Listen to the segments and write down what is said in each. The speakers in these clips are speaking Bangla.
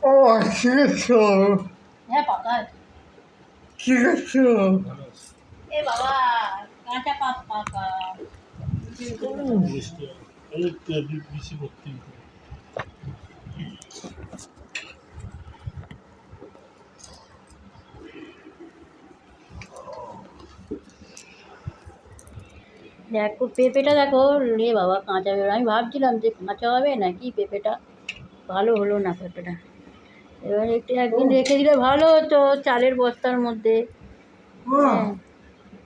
ও ঠিক আছে। হ্যাঁ পাকা আছে। ঠিক আছে। এ বাবা কাঁচা পাকা। বেশি করতে হবে। দেখো পেঁপেটা দেখো, রে বাবা কাঁচা পেঁপে, আমি ভাবছিলাম যে কাঁচা হবে নাকি পেঁপেটা, ভালো হলো না পেঁপেটা। এবার একটু একদিন রেখে দিলে ভালো হতো চালের বস্তার মধ্যে। হ্যাঁ,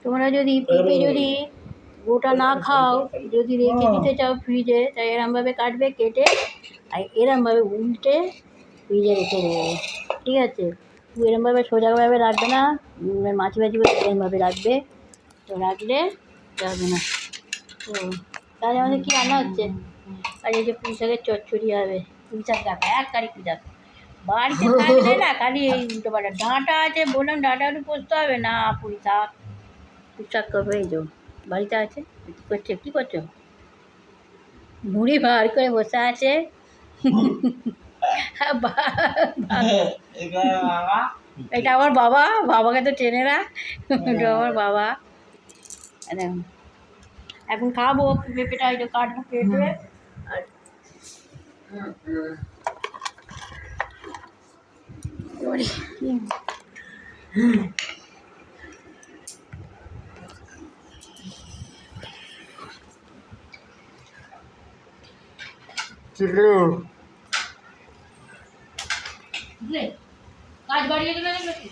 তোমরা যদি পেঁপে যদি গোটা না খাও, যদি রেখে দিতে চাও ফ্রিজে, তাই এরমভাবে কাটবে, কেটে আর এরমভাবে উল্টে ফ্রিজে রেখে দেবে, ঠিক আছে? এরমভাবে সোজাভাবে রাখবে না, মাছি মাছি করে এরমভাবে রাখবে, তো রাখলে যাবে না। তো তাহলে আমাদের কী রান্না হচ্ছে? আর এই যে পুঁই শাকের চচ্চড়ি হবে। পুঁই শাক দেখো, এক কারি পুঁই শাক বাড়িতে থাকলে না, খালি এই উল্টো পাল্টা। ডাঁটা আছে, বললাম ডাঁটা একটু পোস্ত হবে না, পুঁই শাক করবে। এই যে বাড়িতে আছে, কী করছো? মুড়ি ভার করে বসে আছে। এটা আমার বাবা, বাবাকে তো চেনে না, এটা আমার বাবা। দেখুন এখন খাবো পেঁপেটা, এই যে কাটবো পেঁপে আর চিকু বুঝলে কাজ বাড়িয়ে দেবে নাকি?